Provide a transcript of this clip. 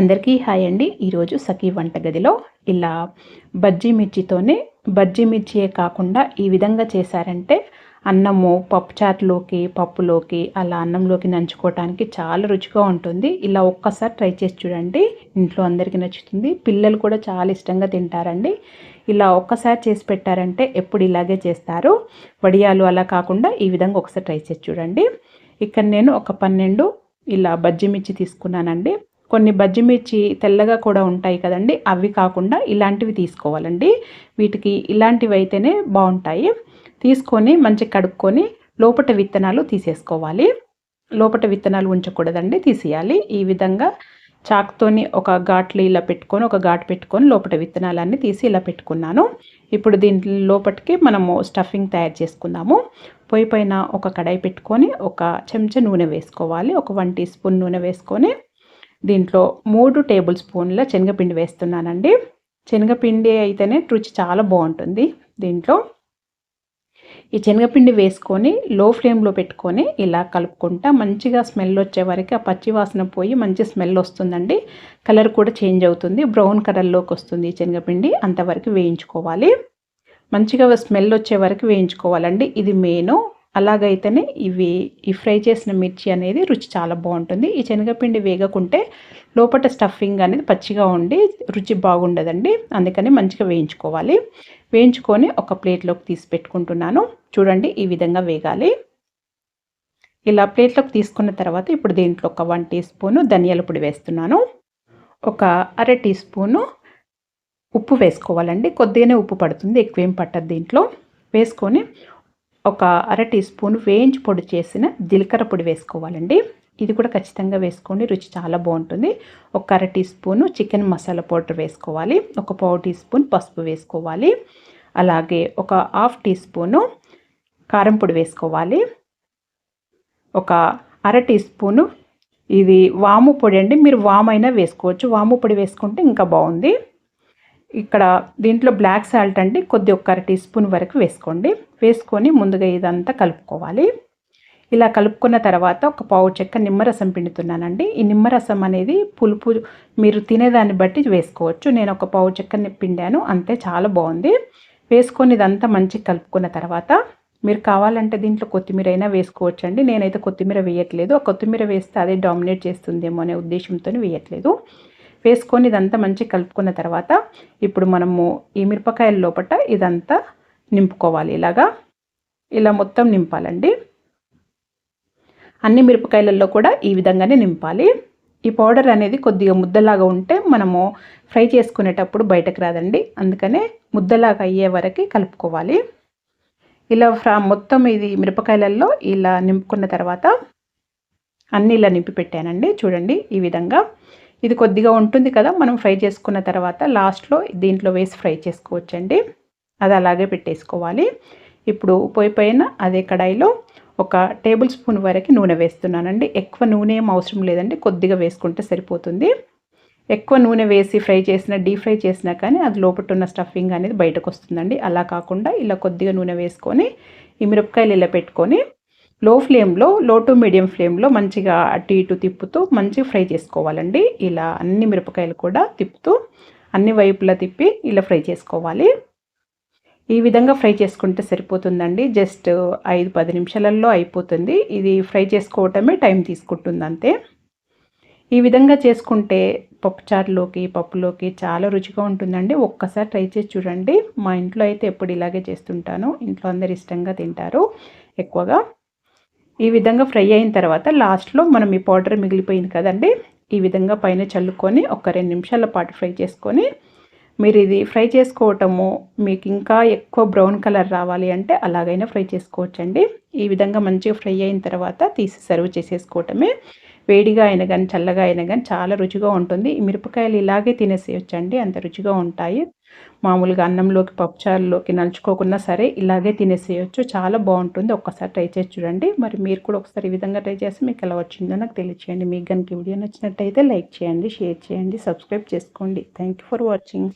అందరికీ హాయ్ అండి. ఈరోజు సఖీ వంటగదిలో ఇలా బజ్జీ మిర్చితోనే బజ్జీ మిర్చియే కాకుండా ఈ విధంగా చేశారంటే అన్నము పప్పుచారులోకి పప్పులోకి అలా అన్నంలోకి నంచుకోవటానికి చాలా రుచిగా ఉంటుంది. ఇలా ఒక్కసారి ట్రై చేసి చూడండి, ఇంట్లో అందరికీ నచ్చుతుంది. పిల్లలు కూడా చాలా ఇష్టంగా తింటారండి. ఇలా ఒక్కసారి చేసి పెట్టారంటే ఎప్పుడు ఇలాగే చేస్తారు. వడియాలు అలా కాకుండా ఈ విధంగా ఒకసారి ట్రై చేసి చూడండి. ఇక్కడ నేను ఒక 12 ఇలా బజ్జీ మిర్చి తీసుకున్నానండి. కొన్ని బజ్జి మిర్చి తెల్లగా కూడా ఉంటాయి కదండి, అవి కాకుండా ఇలాంటివి తీసుకోవాలండి. వీటికి ఇలాంటివి అయితేనే బాగుంటాయి. తీసుకొని మంచిగా కడుక్కొని లోపట విత్తనాలు తీసేసుకోవాలి. లోపట విత్తనాలు ఉంచకూడదండి, తీసేయాలి. ఈ విధంగా చాకుతోని ఒక ఘాట్లు ఇలా పెట్టుకొని ఒక ఘాటు పెట్టుకొని లోపట విత్తనాలన్నీ తీసి ఇలా పెట్టుకున్నాను. ఇప్పుడు దీంట్లో లోపటికి మనము స్టఫింగ్ తయారు చేసుకుందాము. పొయ్యి పైన ఒక కడాయి పెట్టుకొని ఒక చెంచా నూనె వేసుకోవాలి. ఒక 1 టీ స్పూన్ నూనె వేసుకొని దీంట్లో 3 టేబుల్ స్పూన్ల శనగపిండి వేస్తున్నానండి. శనగపిండి అయితేనే రుచి చాలా బాగుంటుంది. దీంట్లో ఈ శనగపిండి వేసుకొని లో ఫ్లేమ్లో పెట్టుకొని ఇలా కలుపుకుంటా మంచిగా స్మెల్ వచ్చే వరకు, ఆ పచ్చి వాసన పోయి మంచి స్మెల్ వస్తుందండి. కలర్ కూడా చేంజ్ అవుతుంది, బ్రౌన్ కలర్లోకి వస్తుంది ఈ శనగపిండి. అంతవరకు వేయించుకోవాలి. మంచిగా స్మెల్ వచ్చే వరకు వేయించుకోవాలండి, ఇది మెయిన్. అలాగైతేనే ఈ ఫ్రై చేసిన మిర్చి అనేది రుచి చాలా బాగుంటుంది. ఈ శనగపిండి వేగకుంటే లోపల స్టఫింగ్ అనేది పచ్చిగా ఉండి రుచి బాగుండదండి. అందుకని మంచిగా వేయించుకోవాలి. వేయించుకొని ఒక ప్లేట్లోకి తీసి పెట్టుకుంటున్నాను. చూడండి, ఈ విధంగా వేగాలి. ఇలా ప్లేట్లోకి తీసుకున్న తర్వాత ఇప్పుడు దీంట్లో ఒక 1 టీ స్పూను ధనియాల పొడి వేస్తున్నాను. ఒక అర టీ స్పూను ఉప్పు వేసుకోవాలండి. కొద్దిగానే ఉప్పు పడుతుంది, ఎక్కువేం పట్టదు. దీంట్లో వేసుకొని ఒక అర టీ స్పూన్ వేయించి పొడి చేసిన జీలకర్ర పొడి వేసుకోవాలండి. ఇది కూడా ఖచ్చితంగా వేసుకోండి, రుచి చాలా బాగుంటుంది. ఒక అర teaspoon chicken masala powder వేసుకోవాలి. ఒక పావు టీ స్పూన్ పసుపు వేసుకోవాలి. అలాగే ఒక హాఫ్ టీ స్పూను కారం పొడి వేసుకోవాలి. ఒక అర టీ స్పూను ఇది వాము పొడి అండి, మీరు వాము అయినా వేసుకోవచ్చు. వాము పొడి వేసుకుంటే ఇంకా బాగుంది. ఇక్కడ దీంట్లో బ్లాక్ సాల్ట్ అండి, ఒక అర టీ స్పూన్ వరకు వేసుకోండి. వేసుకొని ముందుగా ఇదంతా కలుపుకోవాలి. ఇలా కలుపుకున్న తర్వాత ఒక పావు చెక్క నిమ్మరసం పిండుతున్నానండి. ఈ నిమ్మరసం అనేది పులుపు మీరు తినేదాన్ని బట్టి వేసుకోవచ్చు. నేను ఒక పావు చెక్క పిండాను అంతే, చాలా బాగుంది. వేసుకొని ఇదంతా మంచిగా కలుపుకున్న తర్వాత మీరు కావాలంటే దీంట్లో కొత్తిమీర అయినా వేసుకోవచ్చండి. నేనైతే కొత్తిమీర వేయట్లేదు. ఆ కొత్తిమీర వేస్తే అదే డామినేట్ చేస్తుందేమో అనే ఉద్దేశంతో వేయట్లేదు. వేసుకొని ఇదంతా మంచిగా కలుపుకున్న తర్వాత ఇప్పుడు మనము ఈ మిరపకాయల లోపట ఇదంతా నింపుకోవాలి. ఇలా మొత్తం నింపాలండి. అన్ని మిరపకాయలలో కూడా ఈ విధంగానే నింపాలి. ఈ పౌడర్ అనేది కొద్దిగా ముద్దలాగా ఉంటే మనము ఫ్రై చేసుకునేటప్పుడు బయటకు రాదండి. అందుకనే ముద్దలాగా అయ్యే వరకు కలుపుకోవాలి. ఇలా మొత్తం ఇది మిరపకాయలలో ఇలా నింపుకున్న తర్వాత అన్నీ ఇలా నింపి పెట్టానండి. చూడండి, ఈ విధంగా ఇది కొద్దిగా ఉంటుంది కదా, మనం ఫ్రై చేసుకున్న తర్వాత లాస్ట్లో దీంట్లో వేసి ఫ్రై చేసుకోవచ్చండి. అది అలాగే పెట్టేసుకోవాలి. ఇప్పుడు పొయ్యి పైన అదే కడాయిలో ఒక టేబుల్ స్పూన్ వరకు నూనె వేస్తున్నానండి. ఎక్కువ నూనె ఏం అవసరం లేదండి, కొద్దిగా వేసుకుంటే సరిపోతుంది. ఎక్కువ నూనె వేసి డీప్ ఫ్రై చేసినా కానీ అది లోపల ఉన్న స్టఫింగ్ అనేది బయటకు వస్తుందండి. అలా కాకుండా ఇలా కొద్దిగా నూనె వేసుకొని ఈ మిరపకాయలు ఇలా పెట్టుకొని లో టు మీడియం ఫ్లేమ్లో మంచిగా అటు ఇటు తిప్పుతూ మంచిగా ఫ్రై చేసుకోవాలండి. ఇలా అన్ని మిరపకాయలు కూడా తిప్పుతూ అన్ని వైపులా తిప్పి ఇలా ఫ్రై చేసుకోవాలి. ఈ విధంగా ఫ్రై చేసుకుంటే సరిపోతుందండి. జస్ట్ 5-10 నిమిషాలలో అయిపోతుంది. ఇది ఫ్రై చేసుకోవటమే టైం తీసుకుంటుంది అంతే. ఈ విధంగా చేసుకుంటే పప్పుచారులోకి పప్పులోకి చాలా రుచిగా ఉంటుందండి. ఒక్కసారి ట్రై చేసి చూడండి. మా ఇంట్లో అయితే ఎప్పుడు ఇలాగే చేస్తుంటాను. ఇంట్లో అందరు ఇష్టంగా తింటారు ఎక్కువగా. ఈ విధంగా ఫ్రై అయిన తర్వాత లాస్ట్లో మనం ఈ పౌడర్ మిగిలిపోయింది కదండి, ఈ విధంగా పైన చల్లుకొని ఒక 2 నిమిషాల పాటు ఫ్రై చేసుకొని, మీరు ఇది ఫ్రై చేసుకోవటము మీకు ఇంకా ఎక్కువ బ్రౌన్ కలర్ రావాలి అంటే అలాగైనా ఫ్రై చేసుకోవచ్చండి. ఈ విధంగా మంచిగా ఫ్రై అయిన తర్వాత తీసి సర్వ్ చేసేసుకోవటమే. వేడిగా అయినా కానీ చల్లగా అయినా కానీ చాలా రుచిగా ఉంటుంది. ఈ మిరపకాయలు ఇలాగే తినేసేయచ్చండి, అంత రుచిగా ఉంటాయి. మామూలుగా అన్నంలోకి పప్పుచారులోకి నంచుకోకున్నా సరే ఇలాగే తినేసేయచ్చు, చాలా బాగుంటుంది. ఒక్కసారి ట్రై చేసి చూడండి. మరి మీరు కూడా ఒకసారి ఈ విధంగా ట్రై చేసి మీకు ఎలా వచ్చిందో నాకు తెలియచేయండి. మీకు కనుక వీడియో నచ్చినట్టయితే లైక్ చేయండి, షేర్ చేయండి, సబ్స్క్రైబ్ చేసుకోండి. Thank you for watching.